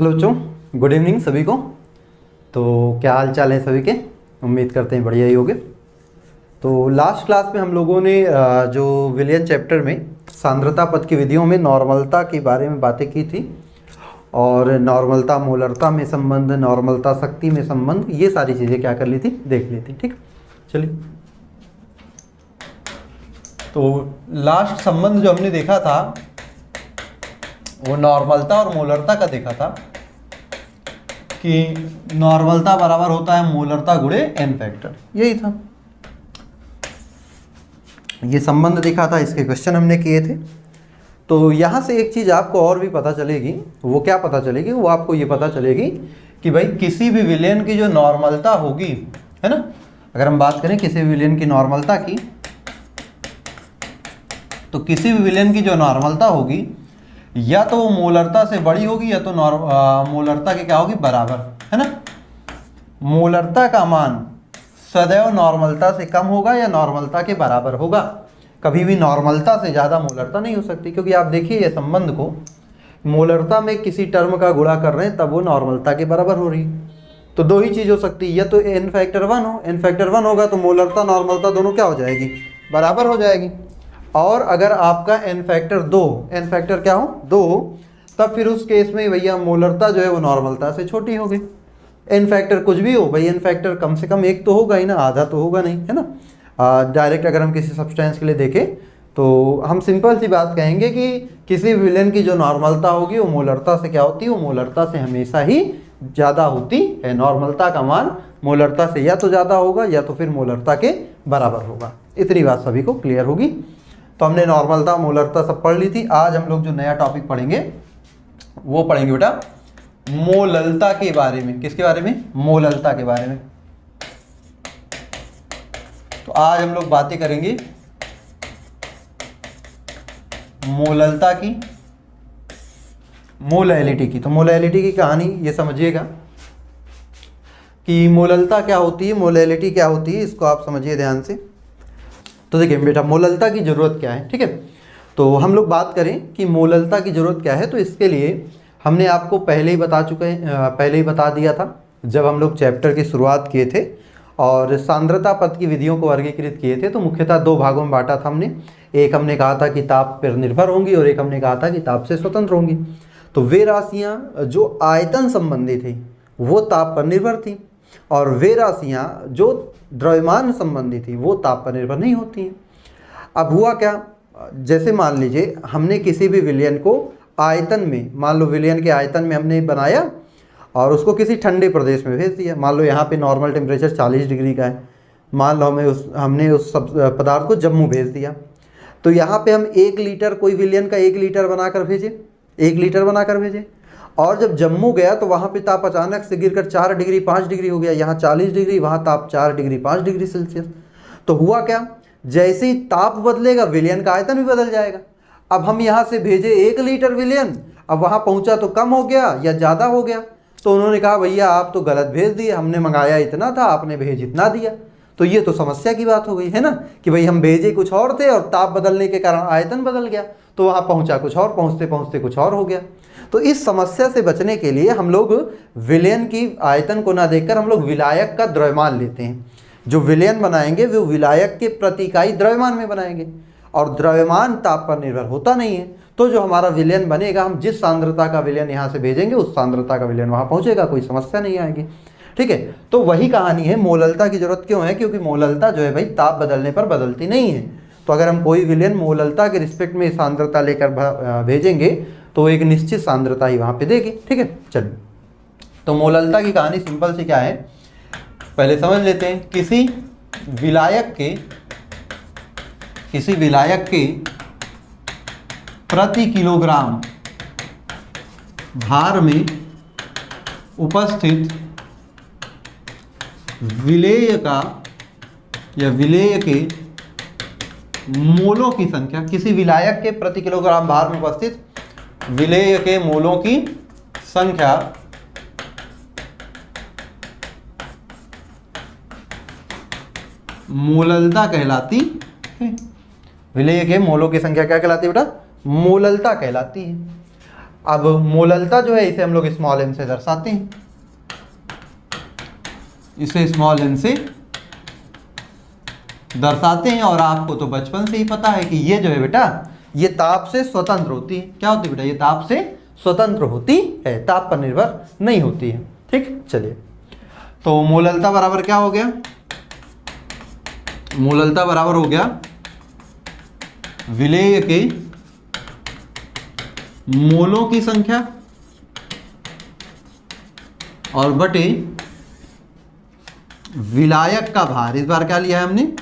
Hello बच्चों, good evening सभी को। तो क्या हाल चाल है सभी के? उम्मीद करते हैं बढ़िया ही होगे। तो लास्ट क्लास में हम लोगों ने जो विलियन चैप्टर में सांद्रता पद की विधियों में नॉर्मलता के बारे में बातें की थी, और नॉर्मलता मोलरता में संबंध, नॉर्मलता शक्ति में संबंध, ये सारी चीज़ें क्या कर ली थी, देख ली थी। ठीक, चलिए। तो लास्ट संबंध जो हमने देखा था वो नॉर्मलता और मोलरता का देखा था कि नॉर्मलता बराबर होता है मोलरता गुणे एन फैक्टर, यही था। ये संबंध देखा था, इसके क्वेश्चन हमने किए थे। तो यहाँ से एक चीज़ आपको और भी पता चलेगी। वो क्या पता चलेगी? वो आपको ये पता चलेगी कि भाई किसी भी विलयन की जो नॉर्मलता होगी, है ना, अगर हम बात करें किसी भी विलयन की नॉर्मलता की, तो किसी भी विलयन की जो नॉर्मलता होगी या तो वो मोलरता से बड़ी होगी या तो मोलरता के क्या होगी, बराबर, है ना। मोलरता का मान सदैव नॉर्मलता से कम होगा या नॉर्मलता के बराबर होगा। कभी भी नॉर्मलता से ज़्यादा मोलरता नहीं हो सकती, क्योंकि आप देखिए ये संबंध को, मोलरता में किसी टर्म का गुणा कर रहे हैं तब वो नॉर्मलता के बराबर हो रही है। तो दो ही चीज़ हो सकती है, या तो एन फैक्टर 1 हो, एन फैक्टर 1 होगा तो मोलरता नॉर्मलता दोनों क्या हो जाएगी, बराबर हो जाएगी। और अगर आपका एन फैक्टर 2, एन फैक्टर क्या हो, 2, तब फिर उस केस में भैया मोलरता जो है वो नॉर्मलता से छोटी होगी। एन फैक्टर कुछ भी हो भाई, एन फैक्टर कम से कम 1 तो होगा ही ना, आधा तो होगा नहीं, है ना। डायरेक्ट अगर हम किसी सब्सटेंस के लिए देखें तो हम सिंपल सी बात कहेंगे कि किसी विलेन की जो नॉर्मलता होगी वो मोलरता से क्या होती है, वो मोलरता से हमेशा ही ज़्यादा होती है। नॉर्मलता का मान मोलरता से या तो ज़्यादा होगा या तो फिर मोलरता के बराबर होगा। इतनी बात सभी को क्लियर होगी। तो हमने नॉर्मलता मोलरता सब पढ़ ली थी। आज हम लोग जो नया टॉपिक पढ़ेंगे वो पढ़ेंगे बेटा मोललता के बारे में। किसके बारे में? मोललता के बारे में। तो आज हम लोग बातें करेंगे मोललता की, मोलैलिटी की। तो मोलैलिटी की कहानी ये समझिएगा कि मोललता क्या होती है, मोलैलिटी क्या होती है, इसको आप समझिए ध्यान से। तो देखिए बेटा, मोललता की ज़रूरत क्या है, ठीक है। तो हम लोग बात करें कि मोललता की ज़रूरत क्या है, तो इसके लिए हमने आपको पहले ही बता दिया था जब हम लोग चैप्टर की शुरुआत किए थे और सांद्रता पद की विधियों को वर्गीकृत किए थे। तो मुख्यतः 2 भागों में बांटा था हमने। एक हमने कहा था कि ताप पर निर्भर होंगी और एक हमने कहा था कि ताप से स्वतंत्र होंगी। तो वे राशियाँ जो आयतन संबंधी थी वो ताप पर निर्भर थी, और वे राशियाँ जो द्रव्यमान संबंधी थी वो ताप पर निर्भर नहीं होती हैं। अब हुआ क्या, जैसे मान लीजिए हमने किसी भी विलयन को आयतन में, मान लो विलयन के आयतन में हमने बनाया और उसको किसी ठंडे प्रदेश में भेज दिया। मान लो यहाँ पे नॉर्मल टेम्परेचर 40 डिग्री का है, मान लो हमने उस पदार्थ को जम्मू भेज दिया। तो यहाँ पे हम 1 लीटर, कोई विलयन का 1 लीटर बनाकर भेजे, 1 लीटर बनाकर भेजे, और जब जम्मू गया तो वहाँ पे ताप अचानक से गिरकर 4 डिग्री 5 डिग्री हो गया। यहाँ 40 डिग्री, वहाँ ताप 4 डिग्री 5 डिग्री सेल्सियस। तो हुआ क्या, जैसे ही ताप बदलेगा विलयन का आयतन भी बदल जाएगा। अब हम यहाँ से भेजे 1 लीटर विलयन, अब वहाँ पहुँचा तो कम हो गया या ज़्यादा हो गया। तो उन्होंने कहा भैया आप तो गलत भेज दिए, हमने मंगाया इतना था, आपने भेज इतना दिया। तो ये तो समस्या की बात हो गई, है ना, कि भाई हम भेजे कुछ और थे और ताप बदलने के कारण आयतन बदल गया, तो वहाँ पहुँचा कुछ और, पहुँचते पहुँचते कुछ और हो गया। तो इस समस्या से बचने के लिए हम लोग विलयन की आयतन को ना देखकर हम लोग विलायक का द्रव्यमान लेते हैं। जो विलयन बनाएंगे वो विलायक के प्रति इकाई द्रव्यमान में बनाएंगे, और द्रव्यमान ताप पर निर्भर होता नहीं है। तो जो हमारा विलयन बनेगा, हम जिस सांद्रता का विलयन यहाँ से भेजेंगे उस सांद्रता का विलयन वहाँ पहुँचेगा, कोई समस्या नहीं आएगी, ठीक है। तो वही कहानी है, मोललता की जरूरत क्यों है, क्योंकि मोललता जो है भाई ताप बदलने पर बदलती नहीं है। तो अगर हम कोई विलयन मोललता के रिस्पेक्ट में सांद्रता लेकर भेजेंगे तो एक निश्चित सांद्रता ही वहाँ पे देगी, ठीक है। चलिए, तो मोललता की कहानी सिंपल सी क्या है पहले समझ लेते हैं। किसी विलायक के प्रति किलोग्राम भार में उपस्थित विलेय का या विलेय के मोलों की संख्या, किसी विलायक के प्रति किलोग्राम भार में उपस्थित विलेय के मोलों की संख्या मोललता कहलाती है। विलेय के मोलों की संख्या क्या कहलाती है बेटा? मोललता कहलाती है। अब मोललता जो है इसे हम लोग स्मॉल m से दर्शाते हैं, इसे स्मॉल m से दर्शाते हैं। और आपको तो बचपन से ही पता है कि ये जो है बेटा ये ताप से स्वतंत्र होती है। क्या होती है बेटा? ये ताप से स्वतंत्र होती है, ताप पर निर्भर नहीं होती है। ठीक, चलिए तो मोललता बराबर क्या हो गया? मोललता बराबर हो गया विलेय के मोलों की संख्या और बटे विलायक का भार। इस बार क्या लिया है हमने?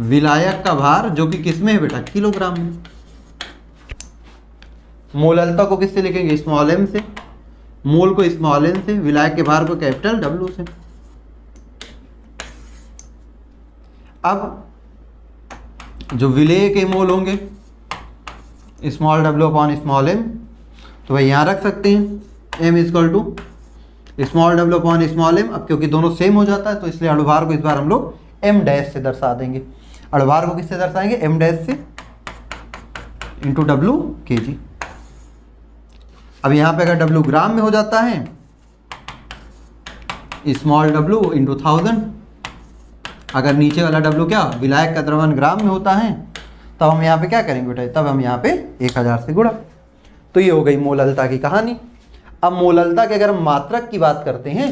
विलायक का भार, जो कि किस में है बेटा? किलोग्राम में। मोललता को किससे लिखेंगे? स्मॉल m से। मोल को स्मॉल n से, विलायक के भार को कैपिटल W से। अब जो विलेय के मोल होंगे small w upon small m, तो भाई यहाँ रख सकते हैं m equal to small w upon small m। अब क्योंकि दोनों सेम हो जाता है तो इसलिए अणुभार को इस बार हम लोग m डैश से दर्शा देंगे। अणुभार को किससे दर्शाएंगे? m डैश से इंटू w kg। अब यहाँ पे अगर w ग्राम में हो जाता है स्मॉल w इंटू 1000। अगर नीचे वाला w क्या? विलायक का द्रव्यमान ग्राम में होता है, तब हम यहाँ पे क्या करेंगे बेटा? तब हम यहाँ पे 1000 से गुणा। तो ये हो गई मोललता की कहानी। अब मोललता के अगर हम मात्रक की बात करते हैं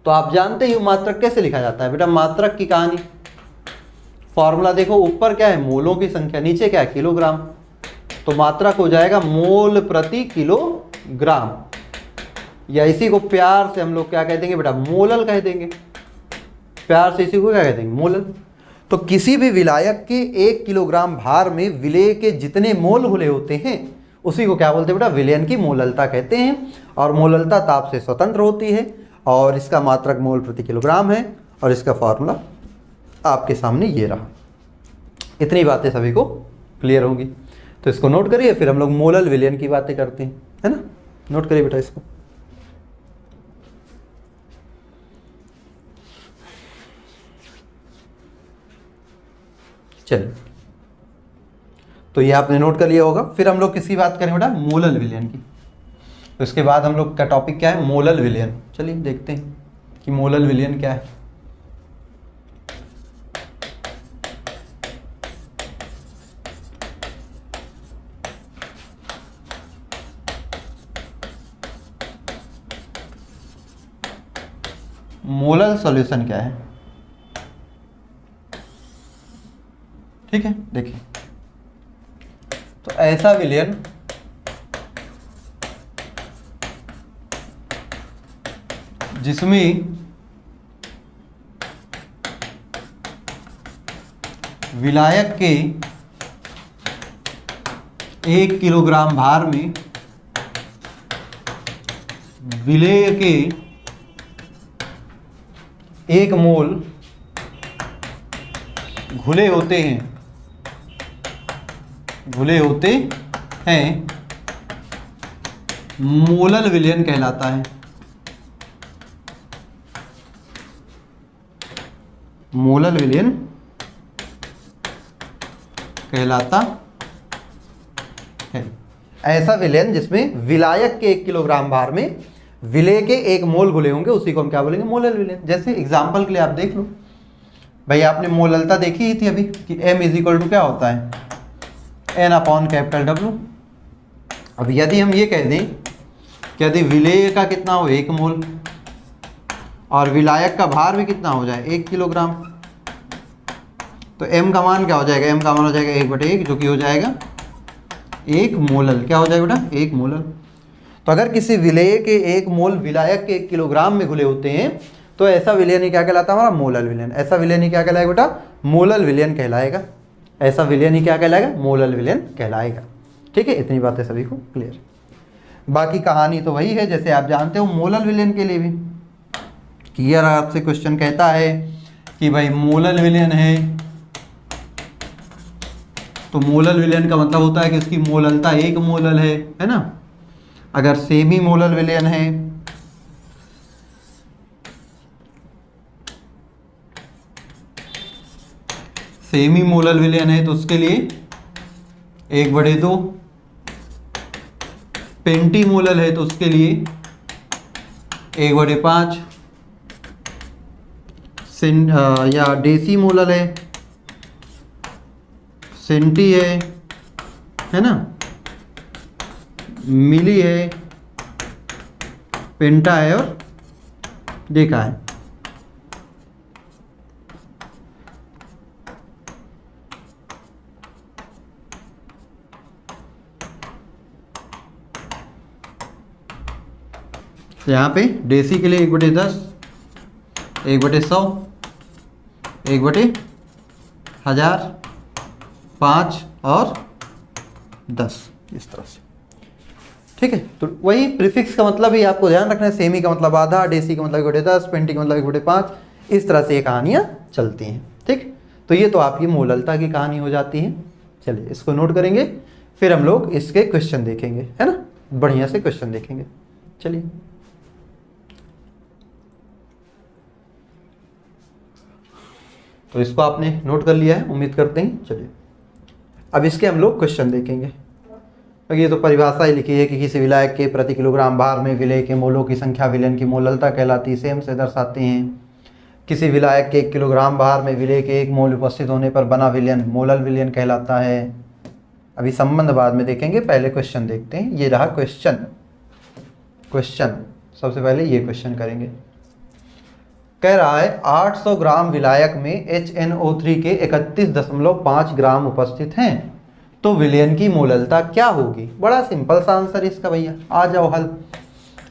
तो आप जानते ही मात्रक कैसे लिखा जाता है बेटा? मात्रक की कहानी फॉर्मूला देखो, ऊपर क्या है? मोलों की संख्या, नीचे क्या है? किलोग्राम। तो मात्रक हो जाएगा मोल प्रति किलोग्राम, या इसी को प्यार से हम लोग क्या कह देंगे बेटा? मोलल कह देंगे। प्यार से इसी को क्या कह देंगे? मोलल। तो किसी भी विलायक के 1 किलोग्राम भार में विलेय के जितने मोल घुले होते हैं उसी को क्या बोलते हैं बेटा? विलयन की मोललता कहते हैं। और मोललता ताप से स्वतंत्र होती है और इसका मात्रक मोल प्रति किलोग्राम है। और इसका फॉर्मूला आपके सामने ये रहा। इतनी बातें सभी को क्लियर होंगी, तो इसको नोट करिए, फिर हम लोग मोलल विलयन की बातें करते हैं, है ना? नोट करिए बेटा इसको। चलिए, तो ये आपने नोट कर लिया होगा। फिर हम लोग किसकी बात करें बेटा? मोलल विलयन की। तो इसके बाद हम लोग का टॉपिक क्या है? मोलल विलयन। चलिए देखते हैं कि मोलल विलयन क्या है। मोलल सॉल्यूशन क्या है? ठीक है, देखिए तो ऐसा विलयन जिसमें विलायक के 1 किलोग्राम भार में विलेय के 1 मोल घुले होते हैं, मोलल विलयन कहलाता है। मोलल विलयन कहलाता है ऐसा विलयन जिसमें विलायक के 1 किलोग्राम भार में विलेय के 1 मोल घुले होंगे, उसी को हम क्या बोलेंगे? मोलल विलयन। जैसे एग्जांपल के लिए आप देख लो भाई, आपने मोललता देखी ही थी अभी कि m इज इक्वल टू क्या होता है? n upon capital W। अब यदि हम ये कह दें कि यदि विलेय का कितना हो? 1 मोल, और विलायक का भार भी कितना हो जाए? 1 किलोग्राम, तो m का मान क्या हो जाएगा? m का मान हो जाएगा 1/1, जो कि हो जाएगा 1 मोलल। क्या हो जाएगा बेटा? 1 मोलल। तो अगर किसी विलेय के 1 मोल विलायक के 1 किलोग्राम में घुले होते हैं तो ऐसा विलयन ही क्या कहलाता है? हमारा मोलल विलयन। ऐसा विलयन ही क्या कहलाएगा बेटा? मोलल विलयन कहलाएगा। ऐसा विलयन ही क्या कहलाएगा? मोलल विलयन कहलाएगा। ठीक है, इतनी बातें सभी को क्लियर। बाकी कहानी तो वही है जैसे आप जानते हो मोलल विलयन के लिए भी कि यार आपसे क्वेश्चन कहता है कि भाई मोलल विलयन है, तो मोलल विलयन का मतलब होता है कि उसकी मोललता 1 मोलल है ना? अगर सेमी मोलल विलयन है तो उसके लिए 1/2 पेंटीमोलल है तो उसके लिए 1/5, या डेसीमोलल है, सेंटी है ना, मिली है, पेंटा है और डेका है। तो यहाँ पे डेसी के लिए 1/10, 1/100, 1/1000, 5 और 10, इस तरह से। ठीक है, तो वही प्रीफिक्स का मतलब ही आपको ध्यान रखना है। सेमी का मतलब आधा, डेसी का मतलब 1/10, पेंटी का मतलब 1/5, इस तरह से ये कहानियाँ चलती हैं। ठीक, तो ये तो आपकी मोललता की कहानी हो जाती है। चलिए इसको नोट करेंगे, फिर हम लोग इसके क्वेश्चन देखेंगे, है ना, बढ़िया से क्वेश्चन देखेंगे। चलिए तो इसको आपने नोट कर लिया है, उम्मीद करते हैं। चलिए अब इसके हम लोग क्वेश्चन देखेंगे। ये तो परिभाषा ही लिखी है कि किसी विलायक के प्रति किलोग्राम भार में विलेय के मोलों की संख्या विलयन की मोललता कहलाती है, सेम से दर्शाते हैं। किसी विलायक के 1 किलोग्राम भार में विलेय के 1 मोल उपस्थित होने पर बना विलयन मोलल विलयन कहलाता है। अभी संबंध बाद में देखेंगे, पहले क्वेश्चन देखते हैं। ये रहा क्वेश्चन। सबसे पहले ये क्वेश्चन करेंगे। कह रहा है 800 ग्राम विलायक में HNO3 के 31.5 ग्राम उपस्थित हैं, तो विलयन की मोललता क्या होगी। बड़ा सिंपल सा आंसर इसका भैया, आ जाओ हल।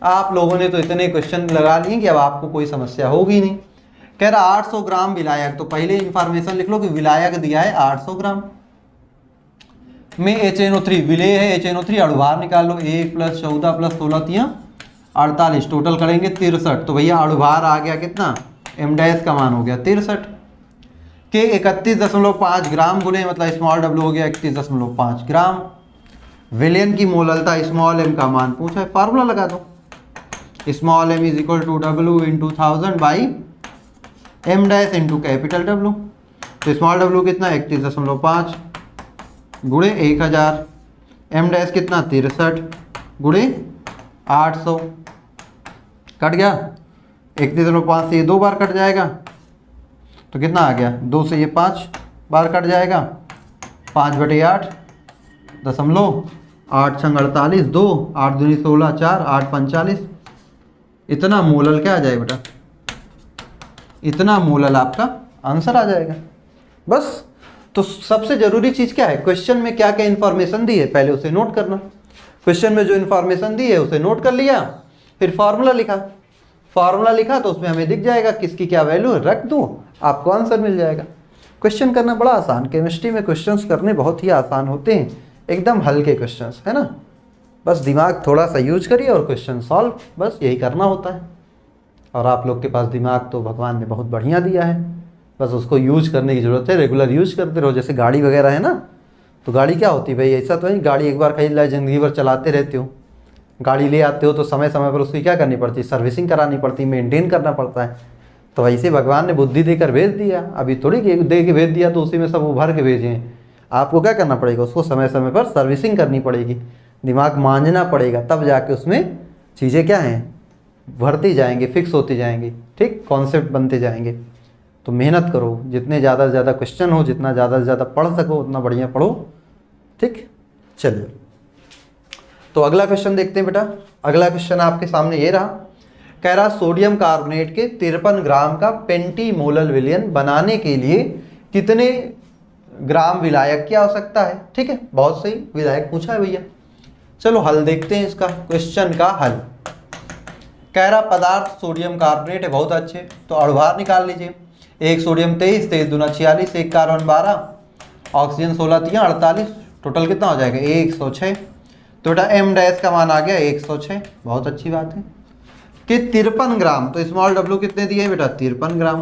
आप लोगों ने तो इतने क्वेश्चन लगा लिए कि अब आपको कोई समस्या होगी नहीं। कह रहा 800 ग्राम विलायक, तो पहले इंफॉर्मेशन लिख लो कि विलायक दिया है 800 ग्राम में HNO3 विलेय है, HNO3 अणुभार निकाल लो, 1 + 14 + 16 × 48, टोटल करेंगे 63। तो भैया अणुभार आ गया कितना, m' का मान हो गया 63 के 31.5 ग्राम गुने मतलब स्मॉल w हो गया 31.5 ग्राम। विलयन की मोललता स्मॉल m का मान पूछा है, फार्मूला लगा दो। Small m = w × 1000 m' into capital W। तो स्मॉल w कितना 31.5 गुणे 1000, m' कितना 63 गुणे 800, कट गया 31.5 से ये 2 बार कट जाएगा, तो कितना आ गया 2 से ये 5 बार कट जाएगा, 5/8 दशमलव 8 छंग 48, 2 8 दूनी 16, 4 8 45। इतना मोलल क्या आ जाएगा बेटा, इतना मोलल आपका आंसर आ जाएगा। बस, तो सबसे ज़रूरी चीज़ क्या है, क्वेश्चन में क्या क्या इन्फॉर्मेशन दी है पहले उसे नोट करना। क्वेश्चन में जो इन्फॉर्मेशन दी है उसे नोट कर लिया, फिर फार्मूला लिखा तो उसमें हमें दिख जाएगा किसकी क्या वैल्यू है, रख दो आपको आंसर मिल जाएगा। क्वेश्चन करना बड़ा आसान, केमिस्ट्री में क्वेश्चंस करने बहुत ही आसान होते हैं, एकदम हल्के क्वेश्चंस, है ना। बस दिमाग थोड़ा सा यूज करिए और क्वेश्चन सॉल्व, बस यही करना होता है। और आप लोग के पास दिमाग तो भगवान ने बहुत बढ़िया दिया है, बस उसको यूज करने की ज़रूरत है। रेगुलर यूज करते रहो। जैसे गाड़ी वगैरह है ना, तो गाड़ी क्या होती है भाई, ऐसा तो नहीं गाड़ी एक बार खरीद लाए ज़िंदगी भर चलाते रहते हो। गाड़ी ले आते हो तो समय समय पर उसकी क्या करनी पड़ती है, सर्विसिंग करानी पड़ती है, मेंटेन करना पड़ता है। तो वैसे भगवान ने बुद्धि देकर भेज दिया, अभी थोड़ी दे के भेज दिया तो उसी में सब उभर के भेजे हैं। आपको क्या करना पड़ेगा, उसको समय समय पर सर्विसिंग करनी पड़ेगी, दिमाग मांझना पड़ेगा, तब जाके उसमें चीज़ें क्या हैं भरती जाएंगी, फिक्स होती जाएंगी, ठीक, कॉन्सेप्ट बनते जाएंगे। तो मेहनत करो, जितने ज़्यादा से ज़्यादा क्वेश्चन हो, जितना ज़्यादा से ज़्यादा पढ़ सको उतना बढ़िया पढ़ो, ठीक। चलिए तो अगला क्वेश्चन देखते हैं बेटा। अगला क्वेश्चन आपके सामने ये रहा। कह रहा सोडियम कार्बोनेट के 53 ग्राम का पेंटीमोलल विलयन बनाने के लिए कितने ग्राम विलायक की आवश्यकता है। ठीक है, बहुत सही, विलायक पूछा है भैया। चलो हल देखते हैं इसका, क्वेश्चन का हल। कह रहा पदार्थ सोडियम कार्बोनेट है, बहुत अच्छे, तो अणुभार निकाल लीजिए। 1 सोडियम 23, 23 दूना 46, 1 कार्बन 12, ऑक्सीजन 16 3 48, टोटल कितना हो जाएगा 106। तो बेटा m' का मान आ गया 106, बहुत अच्छी बात है। कि 53 ग्राम, तो स्मॉल w कितने दिए बेटा 53 ग्राम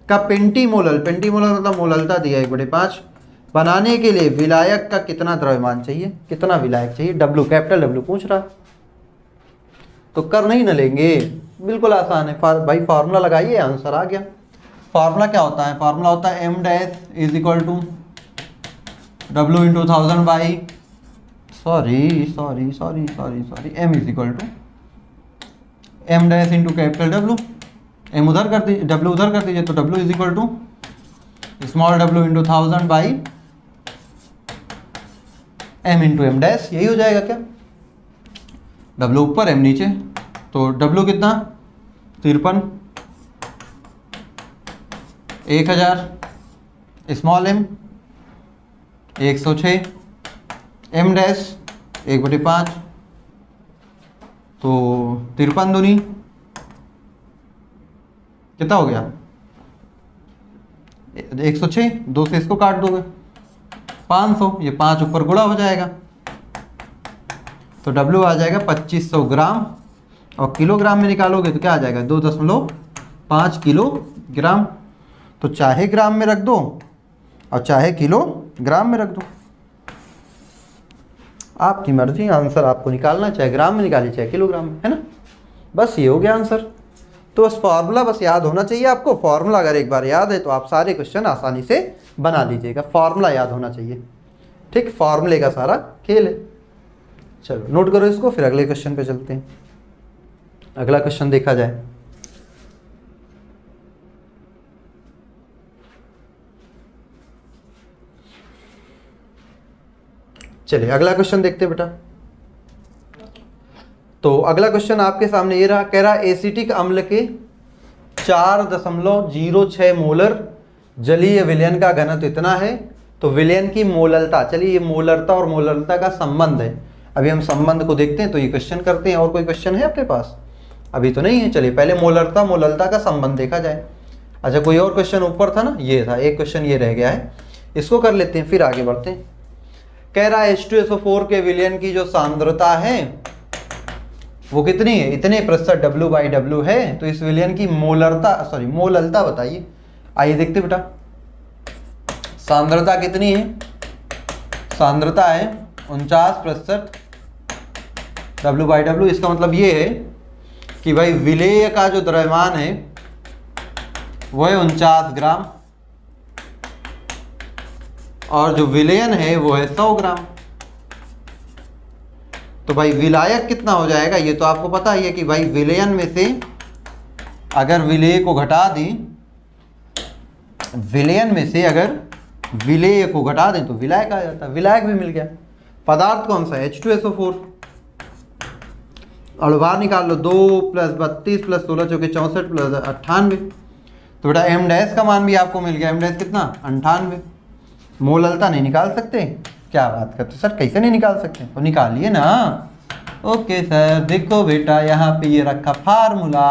का पेंटीमोलल मतलब मोललता दिया है 1/5 बनाने के लिए विलायक का कितना द्रव्यमान चाहिए, कितना विलायक चाहिए, W कैपिटल W पूछ रहा। तो कर नहीं न लेंगे, बिल्कुल आसान है भाई, फार्मूला लगाइए आंसर आ गया। फार्मूला क्या होता है, फार्मूला होता है m' = W × 1000 M is equal to M dash into capital W. M उधर कर दीजिए, डब्लू उधर कर दीजिए, तो W is equal to small W into 1000 by M into M dash. यही हो जाएगा क्या? डब्लू ऊपर एम नीचे, तो डब्लू कितना 53, 1000, स्मॉल एम 106, एम डैश 1/5, तो 53 दूनी कितना हो गया 106, 2 से इसको काट दोगे 500, ये 5 ऊपर गुणा हो जाएगा, तो डब्लू आ जाएगा 2500 ग्राम, और किलोग्राम में निकालोगे तो क्या आ जाएगा 2.5 किलोग्राम। तो चाहे ग्राम में रख दो और चाहे किलोग्राम में रख दो, आपकी मर्जी, आंसर आपको निकालना चाहे ग्राम में निकालिए चाहे किलोग्राम में, है ना। बस ये हो गया आंसर। तो बस फॉर्मूला बस याद होना चाहिए आपको। फॉर्मूला अगर एक बार याद है तो आप सारे क्वेश्चन आसानी से बना लीजिएगा। फॉर्मूला याद होना चाहिए, ठीक, फॉर्मूले का सारा खेल है। चलो नोट करो इसको, फिर अगले क्वेश्चन पे चलते हैं। अगला क्वेश्चन देखा जाए। चलिए अगला क्वेश्चन देखते हैं बेटा। तो अगला क्वेश्चन आपके सामने ये रहा, कह रहा एसिटिक अम्ल के 4.06 मोलर जलीय विलयन का घनत्व इतना है, तो विलयन की मोललता, चलिए ये मोलरता और मोललता का संबंध है, अभी हम संबंध को देखते हैं तो ये क्वेश्चन करते हैं। और कोई क्वेश्चन है अपने पास? अभी तो नहीं है। चलिए पहले मोलरता मोललता का संबंध देखा जाए। अच्छा कोई और क्वेश्चन ऊपर था ना, ये था एक क्वेश्चन, ये रह गया है, इसको कर लेते हैं फिर आगे बढ़ते हैं। कह रहा है H2SO4 के विलयन की जो सांद्रता है वो कितनी है, इतने प्रतिशत W/W है, तो इस विलयन की मोललता बताइए। आइए देखते बेटा, सांद्रता कितनी है? सांद्रता है 49% W/W। इसका मतलब ये है कि भाई विलेय का जो द्रव्यमान है वो है 49 ग्राम, और जो विलयन है वो है 100 ग्राम। तो भाई विलायक कितना हो जाएगा, ये तो आपको पता ही है कि भाई विलयन में से अगर विलेय को घटा दें, विलयन में से अगर विलेय को घटा दें तो विलायक आ जाता है। विलायक भी मिल गया। पदार्थ कौन सा है? H2SO4। और बाहर निकाल लो, 2 + 32 + 16 = 64 + 98। तो बेटा एम डैश का मान भी आपको मिल गया। एम डैश कितना? 98। मोललता नहीं निकाल सकते? क्या बात करते सर, कैसे नहीं निकाल सकते? तो निकालिए ना। ओके सर, देखो बेटा यहाँ पे ये रखा फार्मूला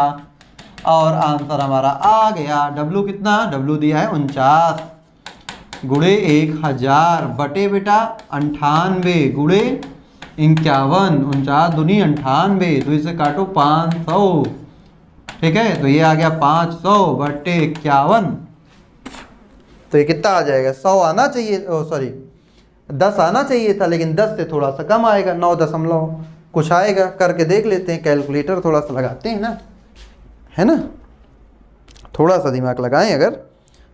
और आंसर हमारा आ गया। डब्लू कितना? डब्लू दिया है 49 गुणे 1000 बटे बेटा 98 गुणे 51, 49 दूनी 98, तो इसे काटो 500, ठीक है। तो ये आ गया 500 बटे 51, तो ये कितना आ जाएगा? 100 आना चाहिए, 10 आना चाहिए था, लेकिन 10 से थोड़ा सा कम आएगा, 9 दशमलव कुछ आएगा। करके देख लेते हैं, कैलकुलेटर थोड़ा सा लगाते हैं ना, है ना, थोड़ा सा दिमाग लगाएं अगर,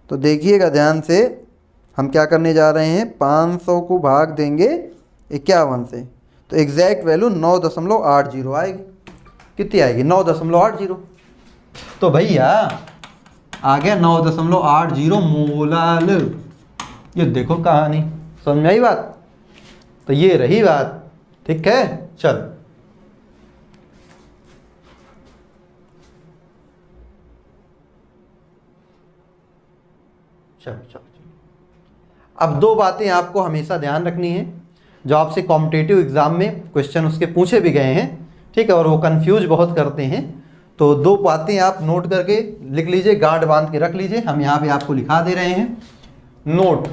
तो देखिएगा ध्यान से। हम क्या करने जा रहे हैं, 500 को भाग देंगे 51 से, तो एग्जैक्ट वैल्यू 9.80 आएगी। कितनी आएगी? 9.80। तो भैया आ गया 9.80 मोलाल। ये देखो कहानी, समझ में आई बात? तो ये रही बात, ठीक है। चल चलो, अब 2 बातें आपको हमेशा ध्यान रखनी है, जो आपसे कॉम्पिटिटिव एग्जाम में क्वेश्चन उसके पूछे भी गए हैं, ठीक है, और वो कंफ्यूज बहुत करते हैं। तो 2 बातें आप नोट करके लिख लीजिए, गांठ बांध के रख लीजिए। हम यहाँ पे आपको लिखा दे रहे हैं। नोट,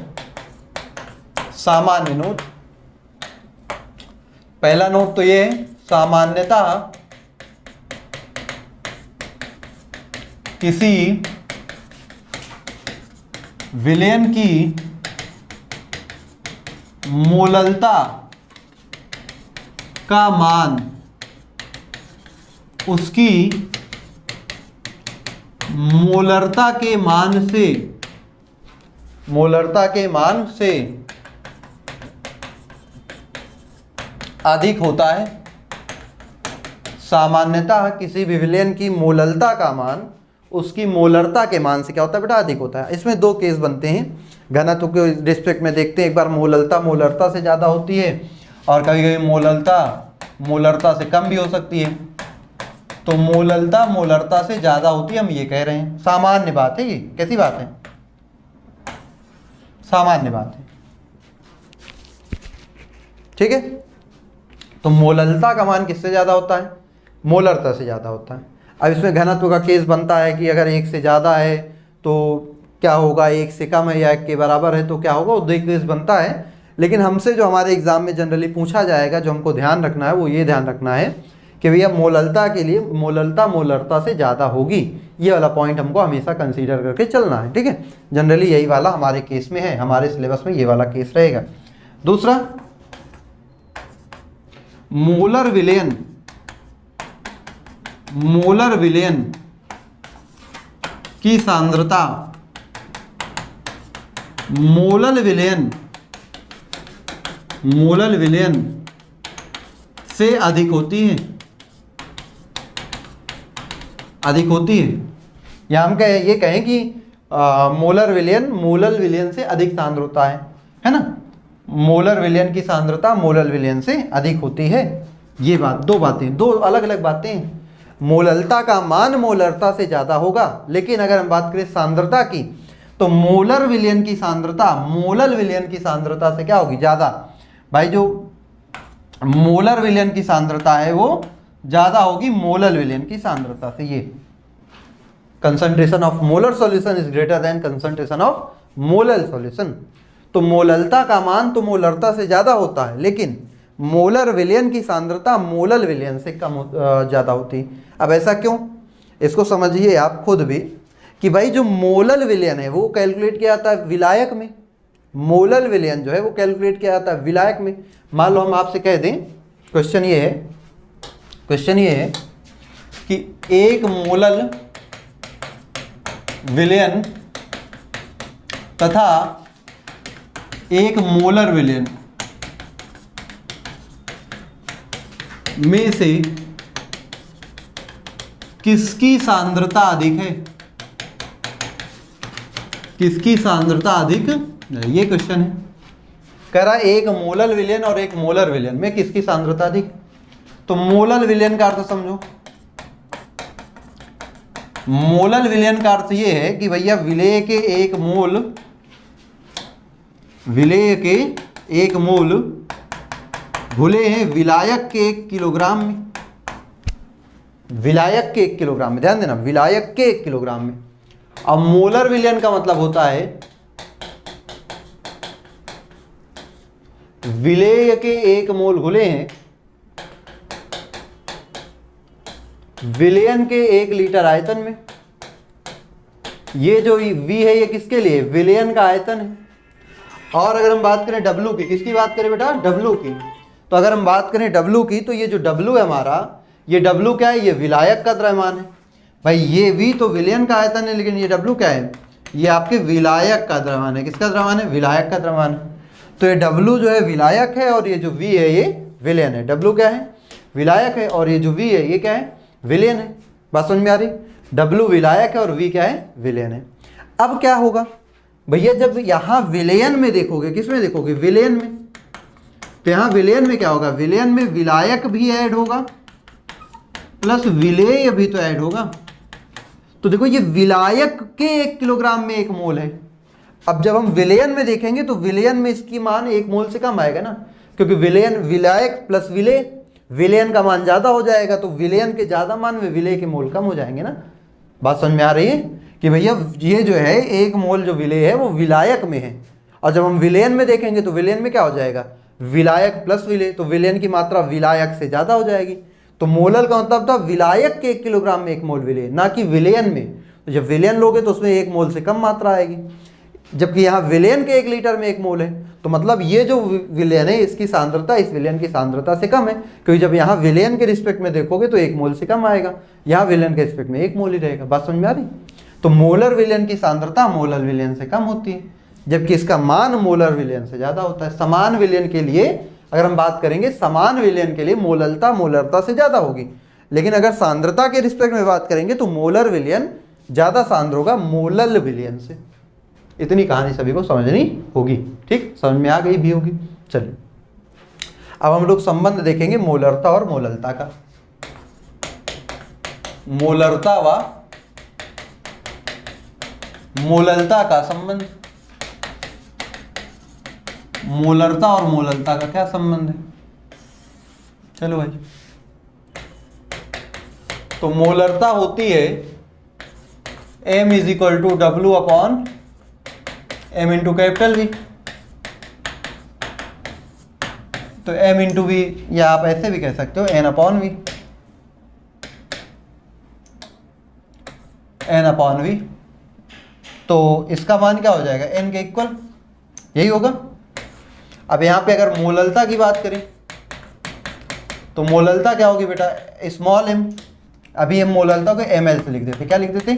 सामान्य नोट। पहला नोट तो ये है, सामान्यतः किसी विलयन की मोललता का मान उसकी मोलरता के मान से अधिक होता है। सामान्यतः किसी भी विलयन की मोललता का मान उसकी मोलरता के मान से क्या होता है बेटा, अधिक होता है। इसमें दो केस बनते हैं, घनत्व के रिस्पेक्ट में देखते हैं। एक बार मोललता मोलरता से ज़्यादा होती है और कभी कभी मोललता मोलरता से कम भी हो सकती है। तो मोललता मोलरता से ज़्यादा होती है, हम ये कह रहे हैं। सामान्य बात है ये, कैसी बात है, सामान्य बात है, ठीक है। तो मोललता का मान किससे ज़्यादा होता है, मोलरता से ज़्यादा होता है। अब इसमें घनत्व का केस बनता है कि अगर 1 से ज़्यादा है तो क्या होगा, 1 से कम है या 1 के बराबर है तो क्या होगा, वो दो केस बनता है। लेकिन हमसे जो हमारे एग्जाम में जनरली पूछा जाएगा, जो हमको ध्यान रखना है, वो ये ध्यान रखना है कि भैया मोललता के लिए मोललता मोलरता से ज़्यादा होगी। ये वाला पॉइंट हमको हमेशा कंसीडर करके चलना है, ठीक है। जनरली यही वाला हमारे केस में है, हमारे सिलेबस में ये वाला केस रहेगा। दूसरा, मोलर विलयन, मोलर विलयन की सांद्रता मोलल विलयन से अधिक होती है, अधिक होती है। या हम ये कहें कि मोलर विलयन मोलल विलयन से अधिक सांद्र होता है ना। मोलर विलयन की सांद्रता मोलल विलयन से अधिक होती है। ये बात, दो बातें, दो अलग अलग बातें हैं। मोललता का मान मोलरता से ज़्यादा होगा, लेकिन अगर हम बात करें सांद्रता की तो मोलर विलयन की सांद्रता मोलल विलयन की सांद्रता से क्या होगी, ज़्यादा। भाई जो मोलर विलयन की सांद्रता है वो ज़्यादा होगी मोलल विलयन की सांद्रता से। ये concentration of molar solution is greater than concentration of molal solution. तो मोललता का मान तो मोलरता से ज़्यादा होता है, लेकिन मोलर विलयन की सांद्रता मोलल विलयन से कम ज़्यादा होती है। अब ऐसा क्यों, इसको समझिए आप खुद भी कि भाई जो मोलल विलयन है वो कैलकुलेट किया जाता है विलायक में। मोलल विलयन जो है वो कैलकुलेट किया जाता है विलायक में। मान लो हम आपसे कह दें, क्वेश्चन ये है कि एक मोलल विलयन तथा एक मोलर विलयन में से किसकी सांद्रता अधिक है, किसकी सांद्रता अधिक, ये क्वेश्चन है। कह रहा है एक मोलल विलयन और एक मोलर विलयन में किसकी सांद्रता अधिक। तो मोलल विलयन का अर्थ समझो। मोलल विलयन का अर्थ ये है कि भैया विलेय के एक मोल घुले हैं विलायक के 1 किलोग्राम में। विलायक के 1 किलोग्राम में, ध्यान देना, विलायक के 1 किलोग्राम में। अब मोलर विलयन का मतलब होता है विलेय के 1 मोल घुले हैं विलयन के 1 लीटर आयतन में। ये जो V है ये किसके लिए, विलयन का आयतन है। और अगर हम बात करें W की, किसकी बात करें बेटा, W की, तो अगर हम बात करें W की तो ये जो W है हमारा, ये W क्या है, ये विलायक का द्रव्यमान है। भाई ये V तो विलयन का आयतन है, लेकिन ये W क्या है, ये आपके विलायक का द्रव्यमान है। किसका द्रव्यमान है, विलायक का द्रव्यमान है। तो ये W जो है विलायक है और ये जो V है ये विलयन है। W क्या है, विलायक है, और ये जो V है ये क्या है, विलयन है। बात समझ में आ रही, W विलायक है और V क्या है, विलयन है। अब क्या होगा भैया, जब यहाँ विलयन में देखोगे, किस में देखोगे, विलयन में, तो यहाँ विलयन में क्या होगा, विलयन में विलायक भी ऐड होगा प्लस विलेय भी तो ऐड होगा। तो देखो ये विलायक के 1 किलोग्राम में 1 मोल है। अब जब हम विलयन में देखेंगे तो विलयन में इसकी मान 1 मोल से कम आएगा ना, क्योंकि विलयन विलायक प्लस विलेय, विलयन का मान ज़्यादा हो जाएगा तो विलयन के ज़्यादा मान में विलेय के मोल कम हो जाएंगे ना। बात समझ में आ रही है कि भैया ये जो है 1 मोल जो विलेय है वो विलायक में है, और जब हम विलयन में देखेंगे तो विलयन में क्या हो जाएगा, विलायक प्लस विलेय, तो विलयन की मात्रा विलायक से ज़्यादा हो जाएगी। तो मोलल का मतलब था विलायक के 1 किलोग्राम में 1 मोल विलेय, ना कि विलयन में। तो जब विलयन लोगे तो उसमें 1 मोल से कम मात्रा आएगी, जबकि यहाँ विलयन के 1 लीटर में 1 मोल है। तो मतलब ये जो विलयन है इसकी सांद्रता इस विलयन की सांद्रता से कम है, क्योंकि जब यहाँ विलयन के रिस्पेक्ट में देखोगे तो 1 मोल से कम आएगा, यहाँ विलयन के रिस्पेक्ट में 1 मोल ही रहेगा। बात समझ में आ रही। तो मोलर विलयन की सांद्रता मोलर विलयन से कम होती है, जबकि इसका मान मोलर विलयन से ज़्यादा होता है। समान विलयन के लिए अगर हम बात करेंगे समान विलयन के लिए मोललता मोलरता से ज़्यादा होगी, लेकिन अगर सांद्रता के रिस्पेक्ट में बात करेंगे तो मोलर विलयन ज़्यादा सांद्र होगा मोलल विलयन से। इतनी कहानी सभी को समझनी होगी, ठीक, समझ में आ गई भी होगी। चलिए अब हम लोग संबंध देखेंगे मोलरता और मोललता का। मोलरता व मोललता का संबंध, मोलरता और मोललता का क्या संबंध है? चलो भाई, तो मोलरता होती है m is equal to W upon m into capital V। तो m इंटू वी, या आप ऐसे भी कह सकते हो n upon V, n upon V. तो इसका मान क्या हो जाएगा? n के इक्वल, यही होगा। अब यहाँ पे अगर मोललता की बात करें तो मोललता क्या होगी बेटा? Small m। अभी हम मोललता को ml से लिख देते, क्या लिख देते?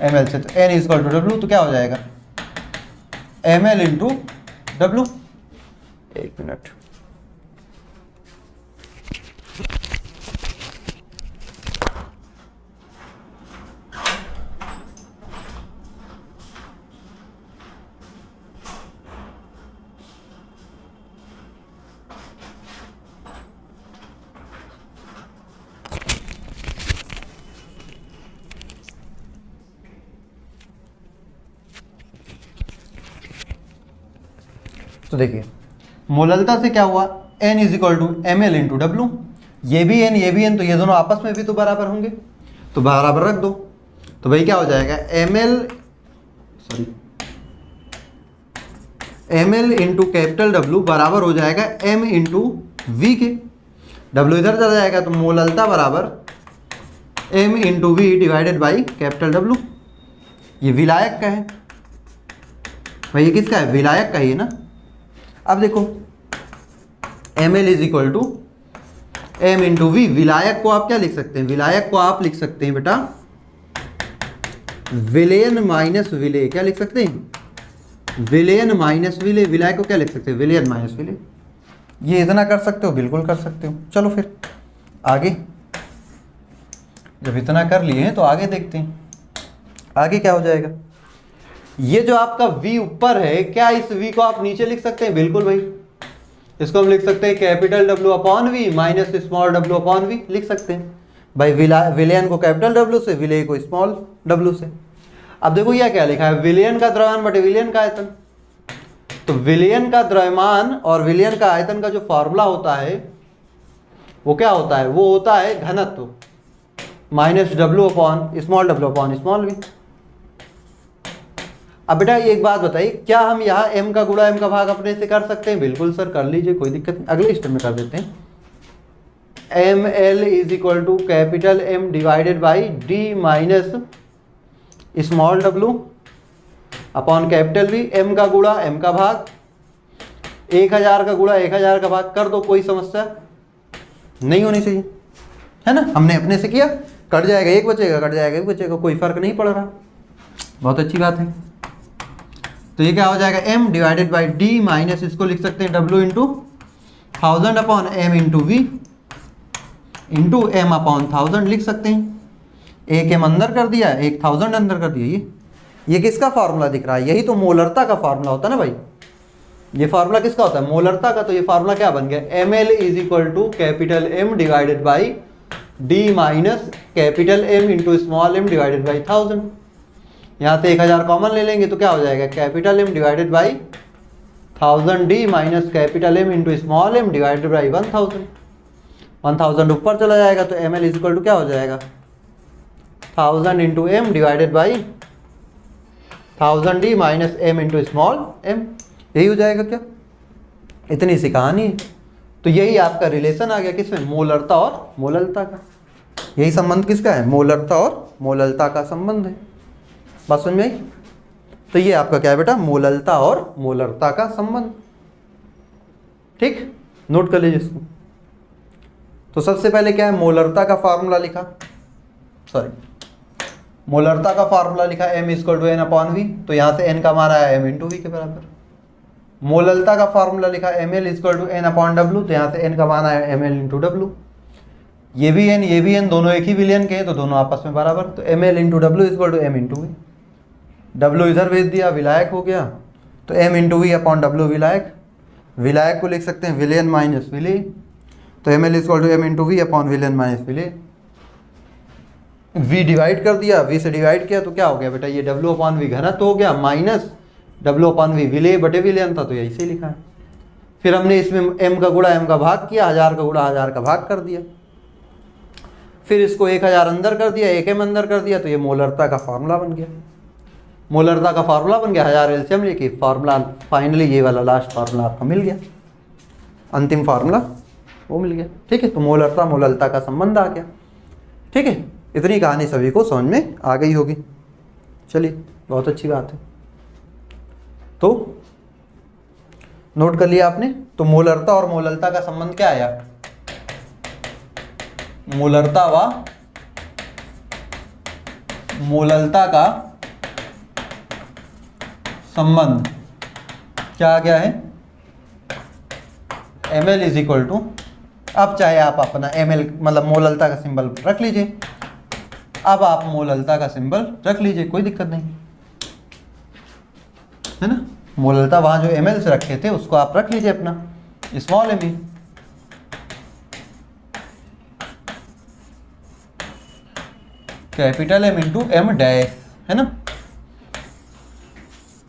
ml से। तो n is equal to W, तो क्या हो जाएगा? ml into W. एक मिनट, तो देखिए मोललता से क्या हुआ? n is equal to M L into W. ये भी n, तो ये दोनों आपस में भी तो बराबर होंगे, तो बराबर रख दो। तो भाई क्या हो जाएगा? M L into capital W बराबर हो जाएगा m इंटू वी के। डब्ल्यू इधर चला जाएगा, तो मोललता बराबर m into V divided by capital W. ये विलायक का है भाई, ये किसका है? विलायक का ही है ना। अब देखो M L is equal to M into V. विलायक को आप क्या लिख सकते हैं? विलायक को आप लिख सकते हैं बेटा विलयन माइनस विलेय। क्या लिख सकते हैं? विलयन माइनस विलेय। विलायक को क्या लिख सकते हैं? विलयन माइनस विलेय। ये इतना कर सकते हो? बिल्कुल कर सकते हो। चलो फिर आगे, जब इतना कर लिए हैं तो आगे देखते हैं आगे क्या हो जाएगा। ये जो आपका v ऊपर है, क्या इस v को आप नीचे लिख सकते हैं? बिल्कुल भाई, इसको हम लिख सकते हैं capital W upon V minus small w upon V, लिख सकते हैं भाई। विलयन को कैपिटल W से, विलेय को स्मॉल w से। अब देखो यह क्या लिखा है? विलयन का द्रव्यमान बटे विलयन का आयतन। तो विलयन का द्रव्यमान और विलयन का आयतन का जो फॉर्मूला होता है वो क्या होता है? वो होता है घनत्व minus w upon small v। अब बेटा एक बात बताइए, क्या हम यहाँ m का गुणा m का भाग अपने से कर सकते हैं? बिल्कुल सर, कर लीजिए, कोई दिक्कत नहीं। अगले स्टेप में कर देते हैं। M L is equal to capital M divided by D minus small w upon capital V। m का गुणा m का भाग, 1000 का गुणा 1000 का भाग कर दो, कोई समस्या नहीं होनी चाहिए, है ना। हमने अपने से किया, कट जाएगा एक बचेगा, कट जाएगा एक बचेगा, कोई फर्क नहीं पड़ रहा। बहुत अच्छी बात है। तो ये क्या हो जाएगा? m divided by D minus, इसको लिख सकते हैं w into 1000 upon m into V into m upon 1000 लिख सकते हैं। एक m अंदर कर दिया, एक 1000 अंदर कर दिया। ये किसका फार्मूला दिख रहा है? यही तो मोलरता का फार्मूला होता है ना भाई। ये फार्मूला किसका होता है? मोलरता का। तो ये फार्मूला क्या बन गया? M L is equal to capital M divided by D minus capital M into small m divided by 1000। यहाँ से 1000 कॉमन ले लेंगे तो क्या हो जाएगा? Capital M divided by 1000 D minus capital M into small m divided by 1000 ऊपर चला जाएगा, तो M L is equal to क्या हो जाएगा? 1000 into m divided by 1000 D minus m into small m। यही हो जाएगा क्या? इतनी सी कहानी है। तो यही आपका रिलेशन आ गया किसमें? मोलरता और मोललता का। यही संबंध किसका है? मोलरता और मोललता का संबंध है। बात समझ में आई? तो ये आपका क्या है बेटा? मोललता और मोलरता का संबंध। ठीक, नोट कर लीजिए इसको। तो सबसे पहले क्या है? मोलरता का फार्मूला लिखा, मोलरता का फार्मूला लिखा m equal to n upon V. तो यहाँ से n का मान आया m इंटू वी के बराबर। मोललता का फॉर्मूला लिखा ml equal to n upon W, तो यहाँ से n का मान आया ml इंटू डब्ल्यू। ये भी n दोनों एक ही विलयन के हैं तो दोनों आपस में बराबर, तो ml into W equal to m into V. W इधर भेज दिया, विलायक हो गया, तो m into V upon W विलायक। विलायक को लिख सकते हैं विलयन माइनस विलेय, तो ml equal to m into V upon विलयन माइनस विलेय। v डिवाइड कर दिया, v से डिवाइड किया तो क्या हो गया बेटा, ये w अपॉन वी घनत्व हो गया माइनस w अपॉन वी विलेय बटे विलयन था, तो यही से लिखा है। फिर हमने इसमें m का गुणा m का भाग किया, 1000 का गुणा 1000 का भाग कर दिया, फिर इसको 1000 अंदर कर दिया, 1m अंदर कर दिया, तो ये मोलरता का फार्मूला बन गया। मोलरता का फार्मूला बन गया, 1000 एलसीएम लेके फार्मूला फाइनली ये वाला लास्ट फार्मूला आपका मिल गया, अंतिम फार्मूला वो मिल गया। ठीक है, तो मोलरता मोललता का संबंध आ गया। ठीक है, इतनी कहानी सभी को समझ में आ गई होगी। चलिए, बहुत अच्छी बात है। तो नोट कर लिया आपने। तो मोलरता और मोललता का संबंध क्या आया, मोलरता व मोललता का संबंध क्या गया है, ml इज इक्वल टू, अब चाहे आप अपना ml मतलब मोललता का सिंबल रख लीजिए, अब आप मोललता का सिंबल रख लीजिए, कोई दिक्कत नहीं है ना। मोललता वहां जो ml से रखे थे उसको आप रख लीजिए अपना small m, capital M into M dash, है ना।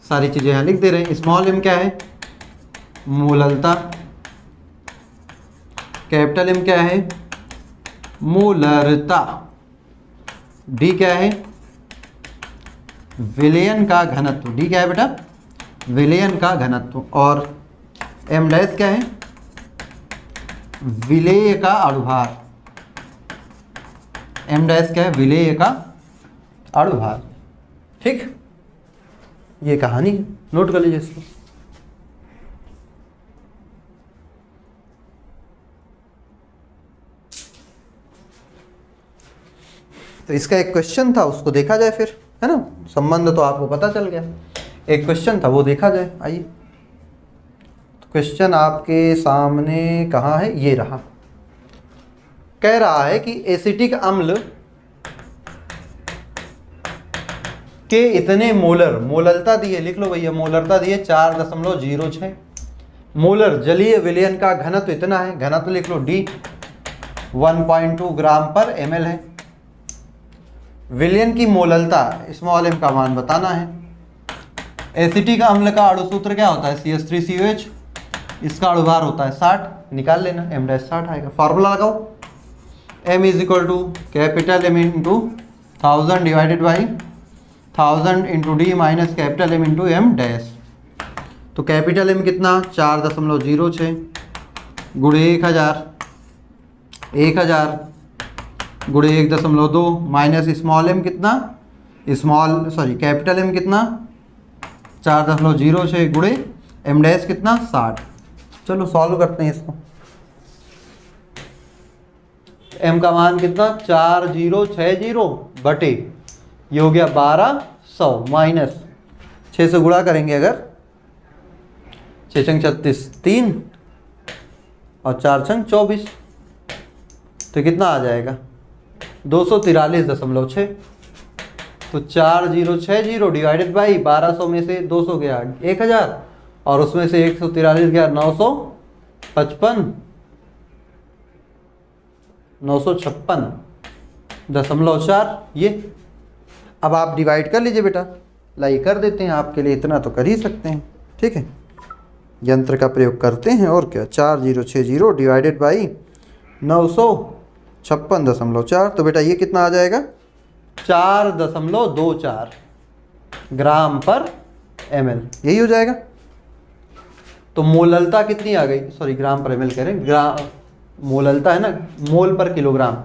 सारी चीजें यहां लिख दे रहे हैं। स्मॉल m क्या है, मोललता, कैपिटल M क्या है, मोलरता, D क्या है, विलयन का घनत्व, D क्या है बेटा, विलयन का घनत्व, और M डैश क्या है, विलेय का अणुभार, M डैश क्या है, विलेय का अणुभार। ठीक, ये कहानी है, नोट कर लीजिए इसको। तो इसका एक क्वेश्चन था, उसको देखा जाए फिर, है ना। संबंध तो आपको पता चल गया, एक क्वेश्चन था वो देखा जाए। आइए, तो क्वेश्चन आपके सामने कहाँ है, ये रहा। कह रहा है कि एसिटिक अम्ल के इतने मोलर, मोललता दी है, लिख लो भैया, मोलरता दी है 4.06 मोलर, जलीय विलयन का घनत्व इतना है, घनत्व लिख लो D 1.2 ग्राम पर ml है। विलयन की मोललता स्मॉल m का मान बताना है। एसिटिक अम्ल का अणु सूत्र क्या होता है, CH3COH, इसका अणुभार होता है 60, निकाल लेना, m डैश 60 आएगा। फार्मूला लगाओ, m is equal to capital M into 1000 divided by 1000 into D minus capital M into M dash. तो कैपिटल M कितना 4.06 गुणे 1000 गुणे 1.2 माइनस स्मॉल m कितना, कैपिटल M कितना 4.06 गुणे m डैश कितना 60। चलो सॉल्व करते हैं इसको। m का मान कितना 4060 बटे, ये हो गया 1200 माइनस 6 से गुणा करेंगे अगर, 6 छंग 36 3 और 4 छंग 24, तो कितना आ जाएगा 243.6। तो 4060 डिवाइडेड बाई 1200 में से 200 गया 1000 और उसमें से 143 गया 956.4। ये अब आप डिवाइड कर लीजिए बेटा, लाई कर देते हैं आपके लिए, इतना तो कर ही सकते हैं। ठीक है, यंत्र का प्रयोग करते हैं और क्या, 4060 डिवाइडेड बाई 956.4, तो बेटा ये कितना आ जाएगा 4.24 ग्राम पर ml, यही हो जाएगा। तो मोललता कितनी आ गई, सॉरी ग्राम पर ml कह रहे हैं, ग्राम मोललता है ना, मोल पर किलोग्राम,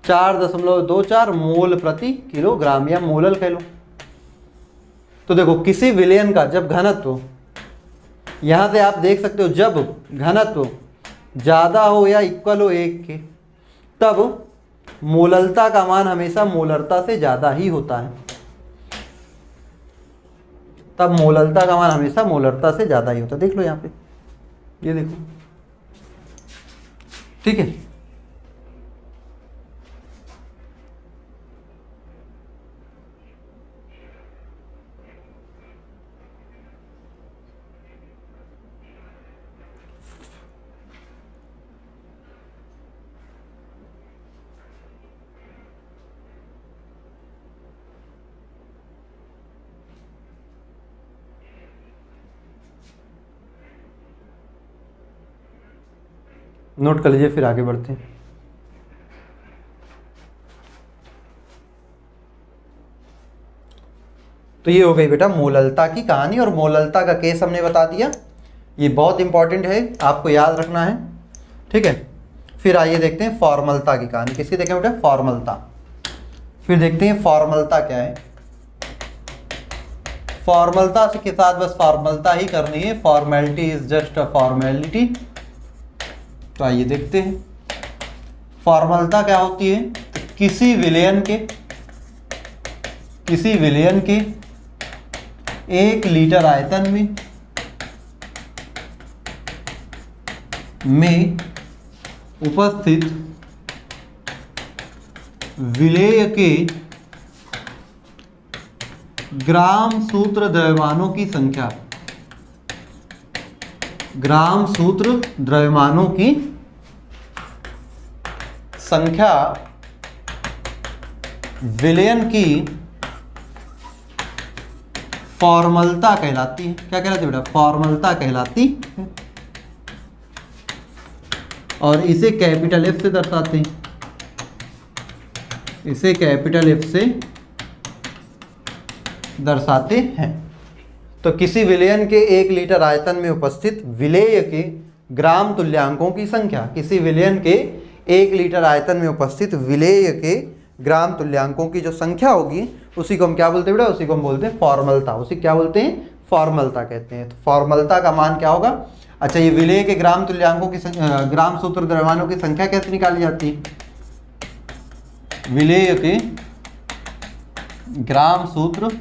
4.24 मोल प्रति किलोग्राम या मोलल कह लो। तो देखो किसी विलयन का जब घनत्व, यहाँ से आप देख सकते हो, जब घनत्व ज़्यादा हो या इक्वल हो 1 के, तब मोललता का मान हमेशा मोलरता से ज़्यादा ही होता है। तब मोललता का मान हमेशा मोलरता से ज़्यादा ही होता है। देख लो यहाँ पे, ये देखो, ठीक है। नोट कर लीजिए, फिर आगे बढ़ते हैं। तो ये हो गई बेटा मोललता की कहानी, और मोललता का केस हमने बता दिया। ये बहुत इंपॉर्टेंट है, आपको याद रखना है, ठीक है। फिर आइए देखते हैं फॉर्मलता की कहानी। किसकी देखें बेटा? फॉर्मलता। फिर देखते हैं फॉर्मलता क्या है। फॉर्मलता के साथ बस फॉर्मलता ही करनी है, formality is just a formality. तो आइए देखते हैं फॉर्मलता क्या होती है। तो किसी विलयन के 1 लीटर आयतन में उपस्थित विलेय के ग्राम सूत्र द्रव्यमानों की संख्या, ग्राम सूत्र द्रव्यमानों की संख्या विलयन की फॉर्मलता कहलाती है। क्या कहलाती है बेटा? फॉर्मलता कहलाती है। और इसे कैपिटल एफ से दर्शाते हैं, इसे कैपिटल एफ से दर्शाते हैं। तो किसी विलयन के 1 लीटर आयतन में उपस्थित विलेय के ग्राम तुल्यांकों की संख्या, किसी विलयन के 1 लीटर आयतन में उपस्थित विलेय के ग्राम तुल्यांकों की जो संख्या होगी, उसी को हम क्या बोलते हैं बेटा? उसी को हम बोलते हैं फॉर्मलता। उसी क्या बोलते हैं? फॉर्मलता कहते हैं। तो फॉर्मलता का मान क्या होगा? अच्छा, ये विलेय के ग्राम तुल्यांकों की ग्राम सूत्र द्रव्यमानों की संख्या कैसे निकाली जाती है? विलेय के ग्राम सूत्र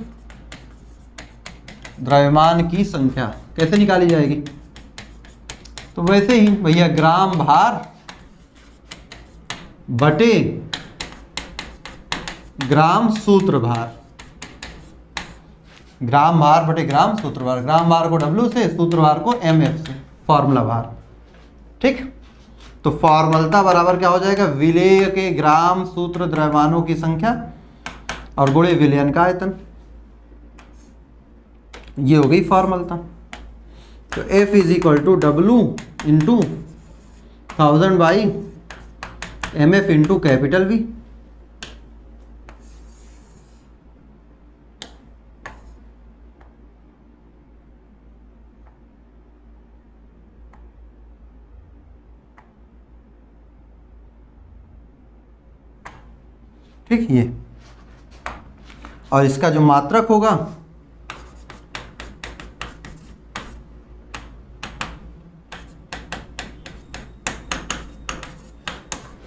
द्रव्यमान की संख्या कैसे निकाली जाएगी? तो वैसे ही भैया, ग्राम भार बटे ग्राम सूत्र भार, ग्राम भार बटे ग्राम सूत्र भार। ग्राम भार को W से, सूत्र भार को MF से, फॉर्मूला भार, ठीक। तो फॉर्मलता बराबर क्या हो जाएगा? विलेय के ग्राम सूत्र द्रव्यमानों की संख्या और गुणे विलयन का आयतन। ये हो गई फॉर्मलता। तो F is equal to W into 1000 by MF into capital V। ठीक, ये। और इसका जो मात्रक होगा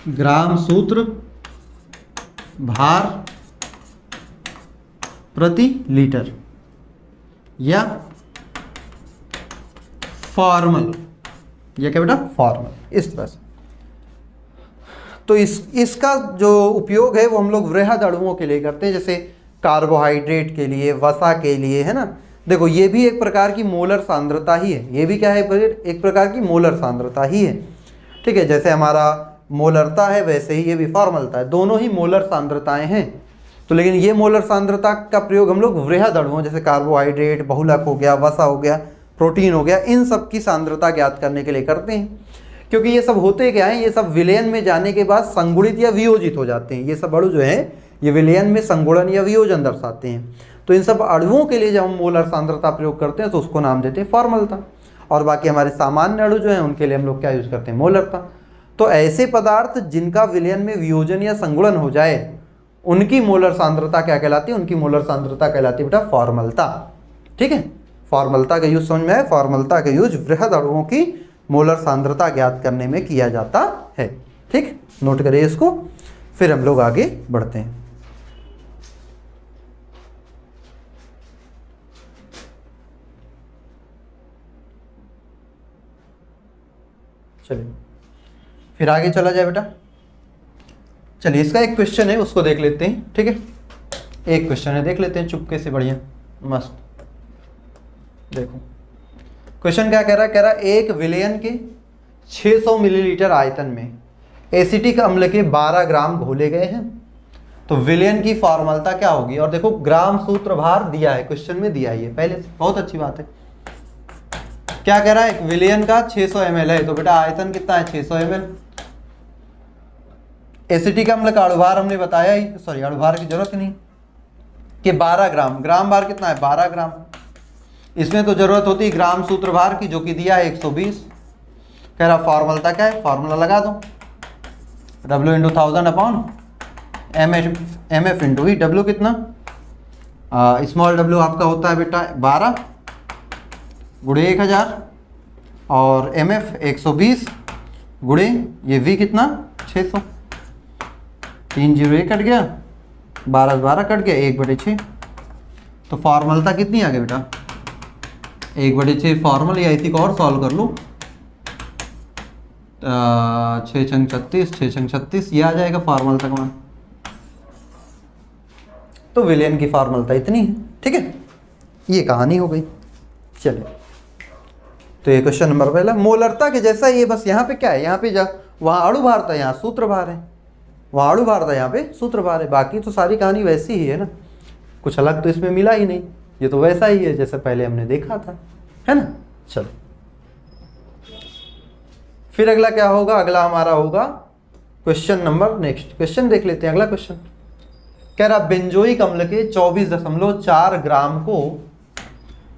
ग्राम सूत्र भार प्रति लीटर, या फॉर्मल, यह क्या बेटा? फॉर्मल, इस तरह से। तो इसका जो उपयोग है वो हम लोग वृहद अणुओं के लिए करते हैं, जैसे कार्बोहाइड्रेट के लिए, वसा के लिए, है ना। देखो, ये भी एक प्रकार की मोलर सांद्रता ही है। ये भी क्या है? एक प्रकार की मोलर सांद्रता ही है, ठीक है। जैसे हमारा मोलरता है, वैसे ही ये भी फॉर्मलता है। दोनों ही मोलर सांद्रताएं हैं। तो लेकिन ये मोलर सांद्रता का प्रयोग हम लोग वृहद अणुओं, जैसे कार्बोहाइड्रेट, बहुलक हो गया, वसा हो गया, प्रोटीन हो गया, इन सब की सांद्रता ज्ञात करने के लिए करते हैं। क्योंकि ये सब होते क्या है? ये सब विलयन में जाने के बाद संगुणित या वियोजित हो जाते हैं। ये सब अणु जो हैं, ये विलयन में संगुणन या वियोजन दर्शाते हैं। तो इन सब अणुओं के लिए जब हम मोलर सांद्रता प्रयोग करते हैं तो उसको नाम देते हैं फॉर्मलता। और बाकी हमारे सामान्य अणु जो हैं, उनके लिए हम लोग क्या यूज करते हैं? मोलरता। तो ऐसे पदार्थ जिनका विलयन में वियोजन या संगुणन हो जाए, उनकी मोलर सांद्रता क्या कहलाती है? उनकी मोलर सांद्रता कहलाती है बेटा फॉर्मलता, ठीक है। फॉर्मलता का यूज समझ में आया? फॉर्मलता का यूज वृहद अणुओं की मोलर सांद्रता ज्ञात करने में किया जाता है, ठीक। नोट करिए इसको, फिर हम लोग आगे बढ़ते हैं। चलिए फिर आगे चला जाए बेटा। चलिए इसका एक क्वेश्चन है, उसको देख लेते हैं, ठीक है। एक क्वेश्चन है, देख लेते हैं चुपके से, बढ़िया मस्त। देखो क्वेश्चन क्या कह रहा है, कह रहा है एक विलयन के 600 मिलीलीटर आयतन में एसिटिक अम्ल के 12 ग्राम घोले गए हैं, तो विलयन की फॉर्मलता क्या होगी। और देखो ग्राम सूत्र भार दिया है, क्वेश्चन में दिया ही है पहले से, बहुत अच्छी बात है। क्या कह रहा है, एक विलयन का 600 ml है, तो बेटा आयतन कितना है 600 ml। एसिटिक अम्ल का अणुभार हमने बताया ही, सॉरी अणुभार की जरूरत नहीं, कि 12 ग्राम, ग्राम भार कितना है 12 ग्राम। इसमें तो जरूरत होती है ग्राम सूत्र भार की, जो कि दिया है 120। कह रहा फॉर्मूला क्या है, फॉर्मूला लगा दो, W into 1000 upon MF into V। W कितना, स्मॉल w आपका होता है बेटा 12 गुणे 1000, और MF 120 गुणे ये V कितना 600, 3 0 1 कट गया, 12 12 कट गया, 1/6। तो फॉर्मलता कितनी आ गई बेटा 1/6 फॉर्मल, या इसी को और सॉल्व कर लो, 6 छंग 36, 6 छंग 36, ये आ जाएगा फॉर्मलता का मान। तो विलयन की फॉर्मलता इतनी है, ठीक है। ये कहानी हो गई। चलिए तो ये क्वेश्चन नंबर पहला मोलरता के जैसा, ये बस यहाँ पे क्या है, यहाँ पे वहाँ अणु भार था, यहाँ सूत्र भार है, वहाँ अणु भार था, यहाँ पे सूत्र भार है। बाकी तो सारी कहानी वैसी ही है ना, कुछ अलग तो इसमें मिला ही नहीं, ये तो वैसा ही है जैसे पहले हमने देखा था, है ना। चलो फिर अगला क्या होगा, अगला हमारा होगा क्वेश्चन नंबर, नेक्स्ट क्वेश्चन देख लेते हैं। अगला क्वेश्चन कह रहा बेंजोइक अम्ल के 24.4 ग्राम को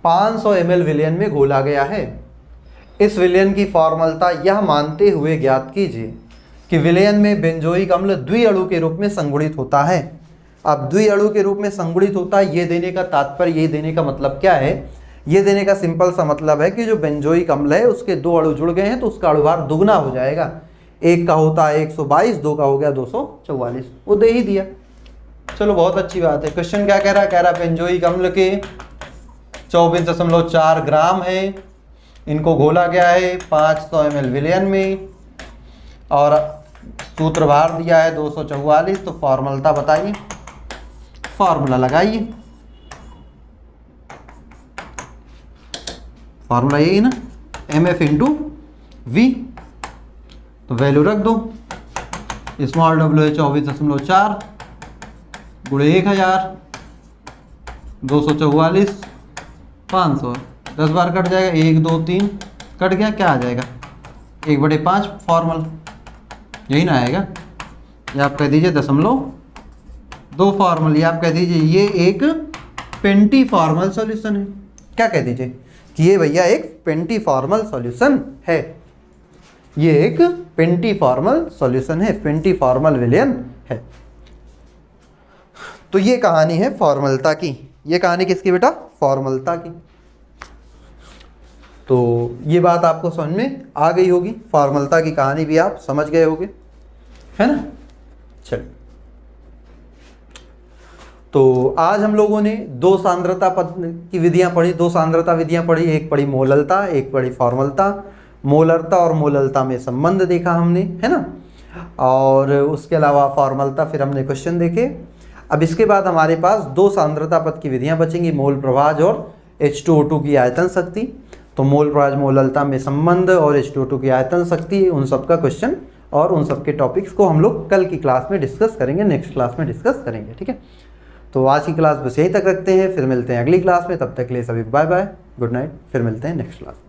500 ml विलयन में घोला गया है। इस विलयन की फॉर्मलता यह मानते हुए ज्ञात कीजिए कि विलयन में बेंजोइक अम्ल द्विअणु के रूप में संगुणित होता है। अब द्विअणु के रूप में संगुणित होता है, ये देने का तात्पर्य, ये देने का मतलब क्या है, ये देने का सिंपल सा मतलब है कि जो बेंजोइक अम्ल है उसके 2 अणु जुड़ गए हैं तो उसका अणुभार दुगना हो जाएगा। एक का होता है 122, 2 का हो गया 244, वो दे ही दिया। चलो बहुत अच्छी बात है। क्वेश्चन क्या कह रहा है बेंजोइक अम्ल के 24.4 ग्राम है, इनको घोला गया है 500 ml विलयन में, और सूत्र भार दिया है 244। तो फॉर्मलता बताइए, फॉर्मूला लगाइए, फॉर्मूला यही ना MF इंटू V। तो वैल्यू रख दो, स्मॉल w है 24.4 गुणे 1000, 244, 500, 10 बार कट जाएगा, 1 2 3 कट गया, क्या आ जाएगा 1/5 फॉर्मल, यही ना आएगा। ये आप कह दीजिए 0.2 फॉर्मल, ये आप कह दीजिए ये एक पेंटी फॉर्मल सॉल्यूशन है। क्या कह दीजिए कि ये भैया एक पेंटी फॉर्मल सॉल्यूशन है, ये एक पेंटी फॉर्मल सॉल्यूशन है, पेंटी फॉर्मल विलयन है। तो ये कहानी है फॉर्मलता की, ये कहानी किसकी बेटा, फॉर्मलता की। तो ये बात आपको समझ में आ गई होगी, फॉर्मलता की कहानी भी आप समझ गए होंगे, है ना। चलिए तो आज हम लोगों ने 2 सांद्रता पद की विधियां पढ़ी, 2 सांद्रता विधियां पढ़ी, एक पढ़ी मोललता, एक पढ़ी फॉर्मलता। मोलरता और मोललता में संबंध देखा हमने, है ना, और उसके अलावा फॉर्मलता, फिर हमने क्वेश्चन देखे। अब इसके बाद हमारे पास 2 सांद्रता पद की विधियां बचेंगी, मोल प्रभाज और H2O2 की आयतन शक्ति। तो मोल प्रभाज मोललता में संबंध और H2O2 की आयतन शक्ति, उन सब का क्वेश्चन और उन सब के टॉपिक्स को हम लोग कल की क्लास में डिस्कस करेंगे, नेक्स्ट क्लास में डिस्कस करेंगे, ठीक है। तो आज की क्लास बस यहीं तक रखते हैं, फिर मिलते हैं अगली क्लास में। तब तक के लिए सभी बाय बाय, गुड नाइट, फिर मिलते हैं नेक्स्ट क्लास में।